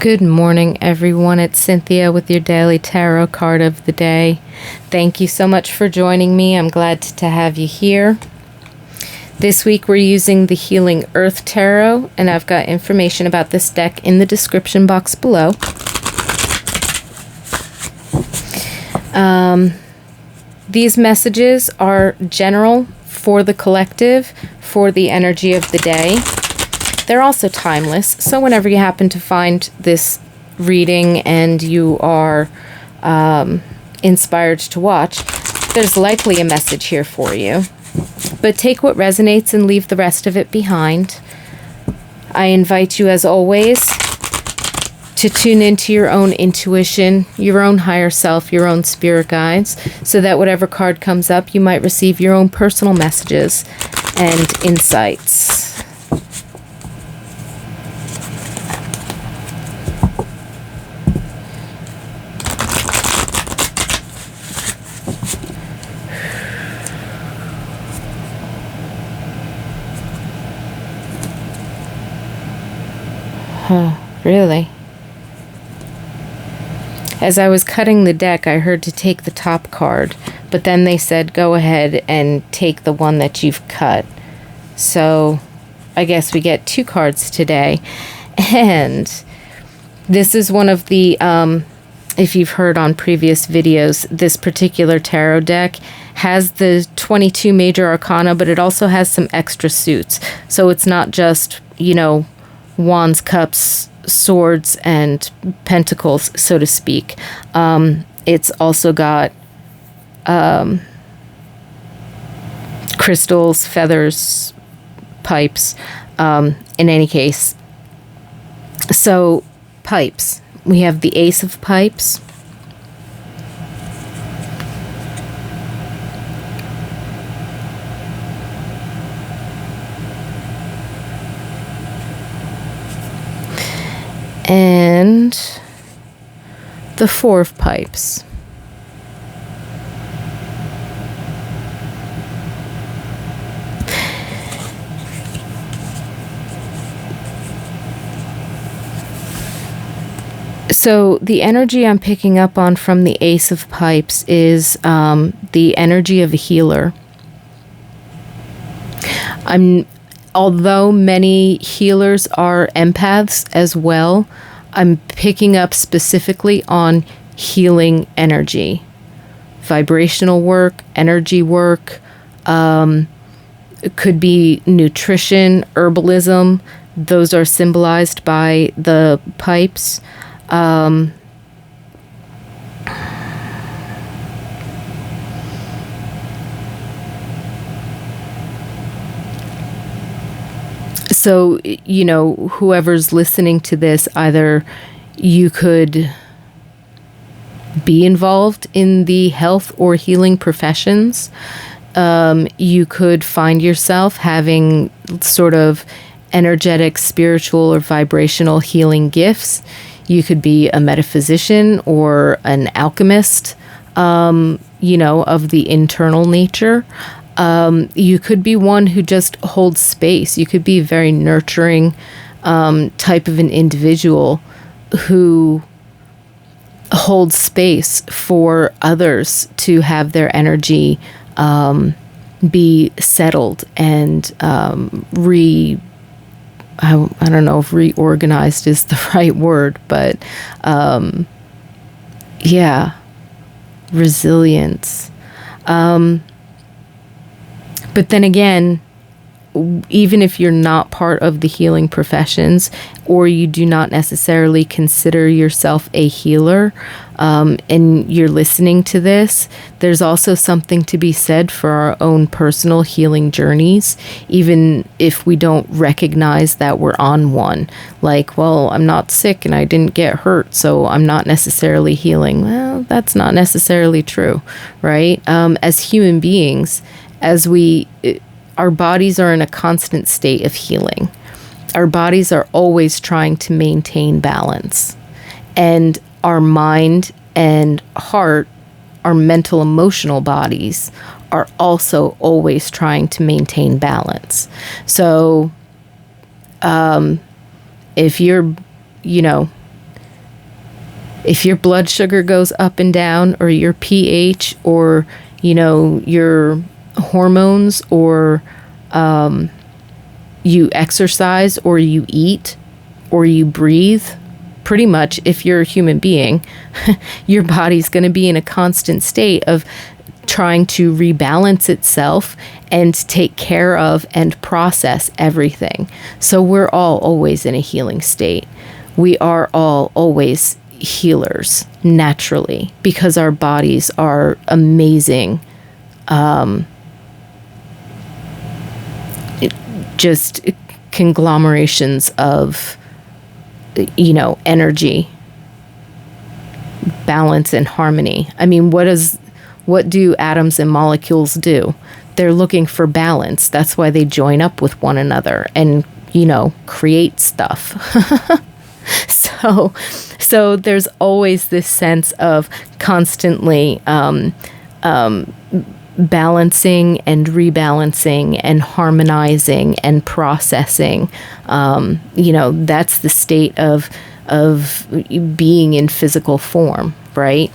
Good morning, everyone. It's Cynthia with your daily tarot card of the day. Thank you so much for joining me. I'm glad to have you here. This week we're using the Healing Earth Tarot, and I've got information about this deck in the description box below. These messages are general for the collective, for the energy of the day. They're also timeless, so whenever you happen to find this reading and you are inspired to watch, there's likely a message here for you. But take what resonates and leave the rest of it behind. I invite you, as always, to tune into your own intuition, your own higher self, your own spirit guides, so that whatever card comes up, you might receive your own personal messages and insights. Really? As I was cutting the deck, I heard to take the top card, but then they said go ahead and take the one that you've cut. So I guess we get two cards today. And this is one of the, if you've heard on previous videos, this particular tarot deck has the 22 major arcana, but it also has some extra suits. So it's not just, wands, cups, swords, and pentacles, so to speak. It's also got crystals, feathers, pipes, in any case. So, pipes. We have the Ace of Pipes. And the Four of Pipes. So the energy I'm picking up on from the Ace of Pipes is the energy of a healer. Although many healers are empaths as well, I'm picking up specifically on healing energy. Vibrational work, energy work, it could be nutrition, herbalism. Those are symbolized by the pipes. So, whoever's listening to this, either you could be involved in the health or healing professions. You could find yourself having sort of energetic, spiritual, or vibrational healing gifts. You could be a metaphysician or an alchemist, of the internal nature. You could be one who just holds space. You could be a very nurturing type of an individual who holds space for others to have their energy be settled and I don't know if reorganized is the right word, but resilience. But then again, even if you're not part of the healing professions, or you do not necessarily consider yourself a healer, and you're listening to this, there's also something to be said for our own personal healing journeys, even if we don't recognize that we're on one. Like, well, I'm not sick and I didn't get hurt, so I'm not necessarily healing. Well, that's not necessarily true, right? As human beings, our bodies are in a constant state of healing. Our bodies are always trying to maintain balance. And our mind and heart, our mental, emotional bodies, are also always trying to maintain balance. So, if you're, If your blood sugar goes up and down, or your pH, or, your hormones, or you exercise, or you eat, or you breathe, pretty much, if you're a human being, your body's going to be in a constant state of trying to rebalance itself and take care of and process everything. So we're all always in a healing state. We are all always healers naturally, because our bodies are amazing, just conglomerations of, energy, balance, and harmony. I mean, what do atoms and molecules do? They're looking for balance. That's why they join up with one another and, create stuff. So there's always this sense of constantly balancing and rebalancing and harmonizing and processing. That's the state of being in physical form, right?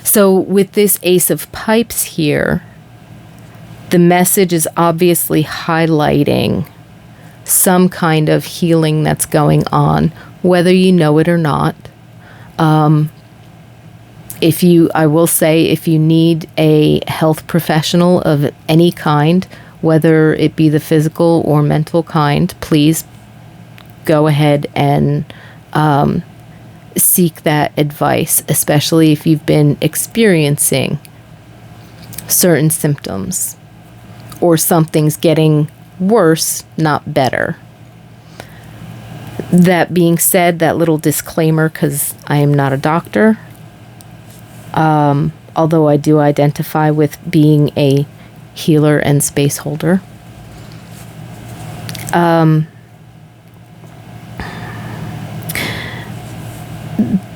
So with this Ace of Pipes here, the message is obviously highlighting some kind of healing that's going on, whether you know it or not. I will say, if you need a health professional of any kind, whether it be the physical or mental kind, please go ahead and seek that advice, especially if you've been experiencing certain symptoms or something's getting worse, not better. That being said, that little disclaimer, because I am not a doctor, although I do identify with being a healer and space holder.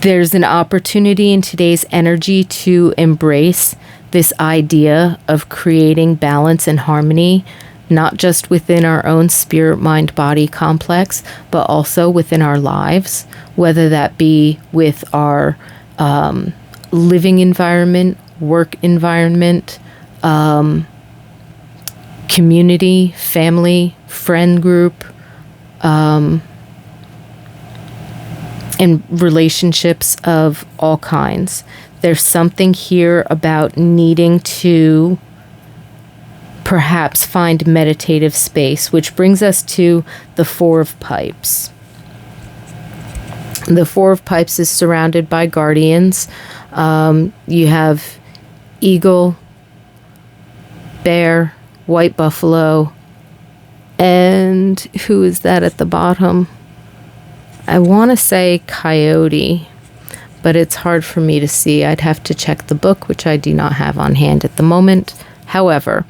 There's an opportunity in today's energy to embrace this idea of creating balance and harmony, not just within our own spirit, mind, body complex, but also within our lives, whether that be with our living environment, work environment, community, family, friend group, and relationships of all kinds. There's something here about needing to perhaps find meditative space, which brings us to the Four of Pipes. The Four of Pipes is surrounded by guardians. You have eagle, bear, white buffalo, and who is that at the bottom? I want to say coyote, but it's hard for me to see. I'd have to check the book, which I do not have on hand at the moment. However,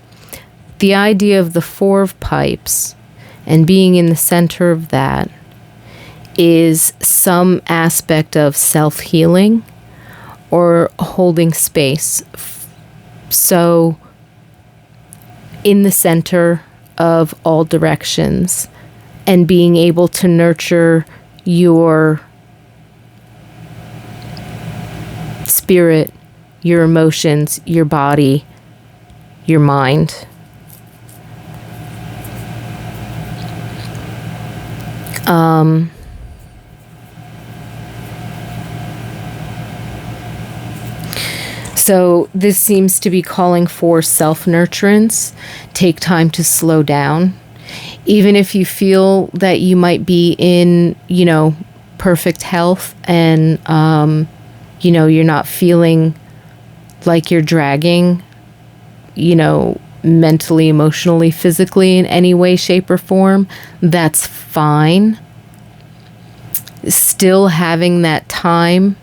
the idea of the Four of Pipes and being in the center of that is some aspect of self-healing or holding space. So, in the center of all directions and being able to nurture your spirit, your emotions, your body, your mind. So this seems to be calling for self-nurturance. Take time to slow down. Even if you feel that you might be in, perfect health and, you're not feeling like you're dragging, mentally, emotionally, physically in any way, shape, or form, that's fine. Still having that time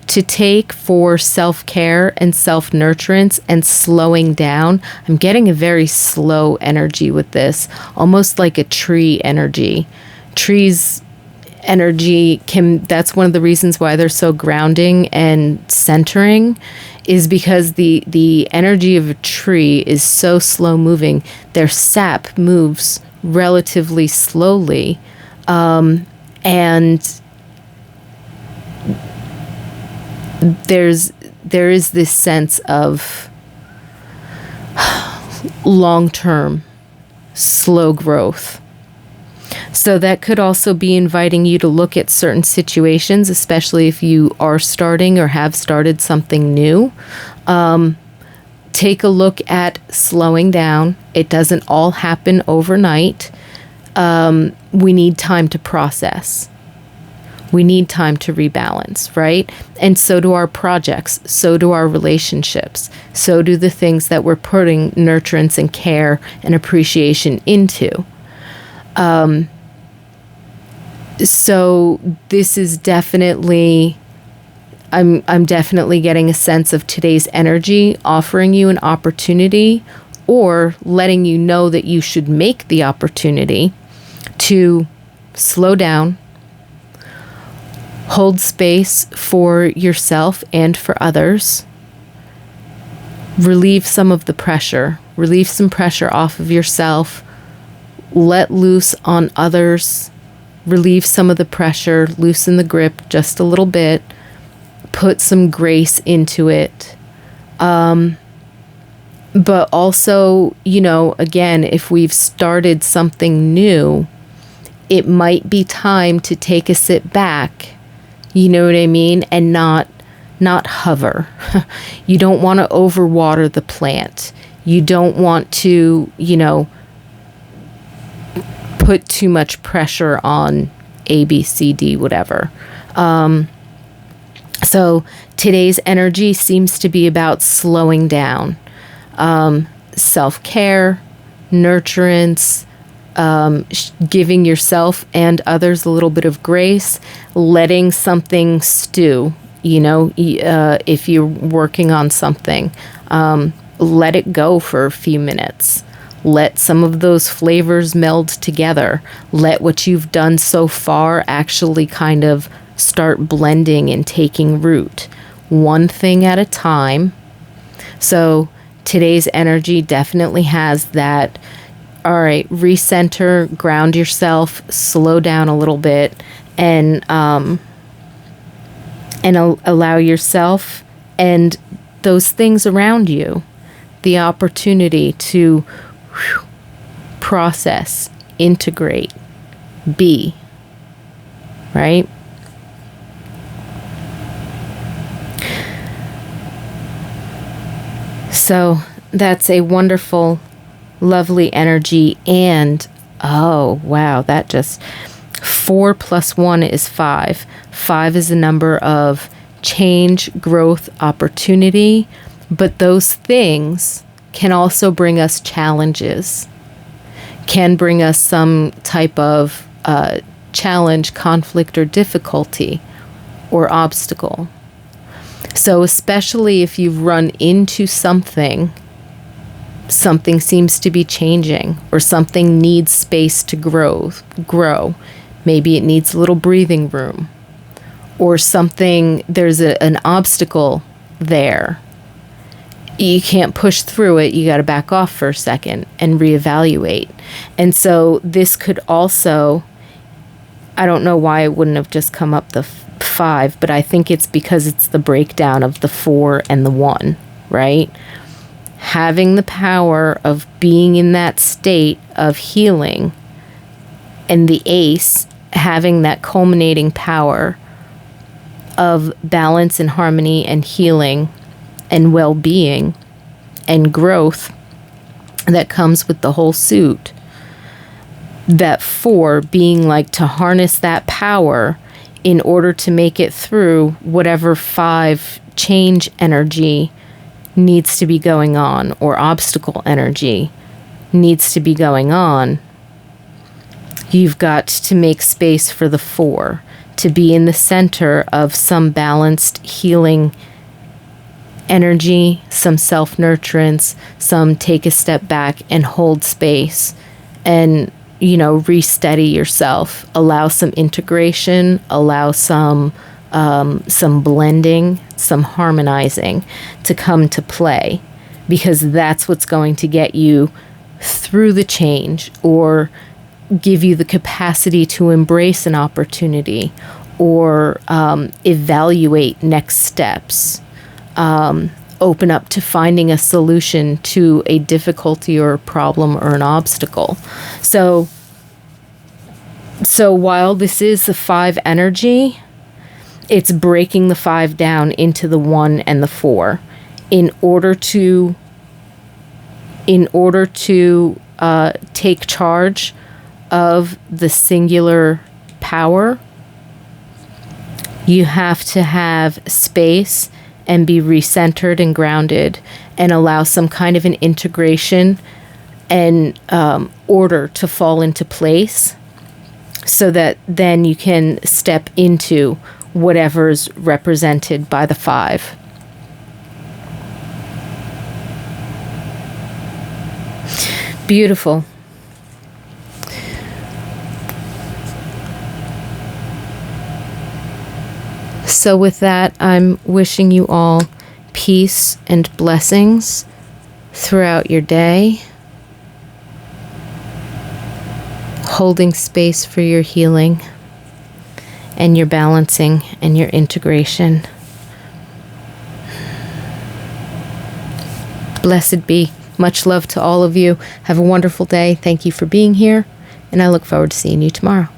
to take for self-care and self-nurturance and slowing down. I'm getting a very slow energy with this, almost like a tree energy. Trees energy that's one of the reasons why they're so grounding and centering, is because the energy of a tree is so slow moving. Their sap moves relatively slowly, and there is this sense of long-term, slow growth. So that could also be inviting you to look at certain situations, especially if you are starting or have started something new. Take a look at slowing down. It doesn't all happen overnight. We need time to process. We need time to rebalance, right? And so do our projects. So do our relationships. So do the things that we're putting nurturance and care and appreciation into. So this is definitely, I'm definitely getting a sense of today's energy offering you an opportunity, or letting you know that you should make the opportunity to slow down, hold space for yourself and for others, relieve some of the pressure, relieve some pressure off of yourself, let loose on others, relieve some of the pressure, loosen the grip just a little bit, put some grace into it. But also, again, if we've started something new, it might be time to take a sit back, you know what I mean? And not hover. You don't want to overwater the plant. You don't want to, put too much pressure on A, B, C, D, whatever. So today's energy seems to be about slowing down, self-care, nurturance, giving yourself and others a little bit of grace, letting something stew. If you're working on something, let it go for a few minutes. Let some of those flavors meld together. Let what you've done so far actually kind of start blending and taking root, one thing at a time. So today's energy definitely has that. All right, recenter, ground yourself, slow down a little bit, and allow yourself and those things around you the opportunity to process, integrate, be, right? So that's a wonderful, lovely energy. And oh wow, that just 4 + 1 is 5. 5 is a number of change, growth, opportunity, but those things can also bring us challenges, can bring us some type of challenge, conflict, or difficulty or obstacle. So especially if you've run into something seems to be changing, or something needs space to grow. Maybe it needs a little breathing room, or something, there's an obstacle there. You can't push through it. You got to back off for a second and reevaluate. And so this could also, I don't know why it wouldn't have just come up the 5, but I think it's because it's the breakdown of the 4 and the 1, right? Having the power of being in that state of healing, and the ace having that culminating power of balance and harmony and healing and well-being and growth that comes with the whole suit. That 4 being like to harness that power in order to make it through whatever 5 change energy needs to be going on, or obstacle energy needs to be going on. You've got to make space for the 4 to be in the center of some balanced healing energy, some self-nurturance, some take a step back and hold space and, re-steady yourself. Allow some integration, allow some blending, some harmonizing to come to play, because that's what's going to get you through the change, or give you the capacity to embrace an opportunity, or evaluate next steps, open up to finding a solution to a difficulty or a problem or an obstacle. So while this is the 5 energy, it's breaking the 5 down into the 1 and the 4 in order to take charge of the singular power. You have to have space and be recentered and grounded and allow some kind of an integration and order to fall into place, so that then you can step into whatever's represented by the 5. Beautiful. So with that, I'm wishing you all peace and blessings throughout your day, holding space for your healing and your balancing and your integration. Blessed be. Much love to all of you. Have a wonderful day. Thank you for being here, and I look forward to seeing you tomorrow.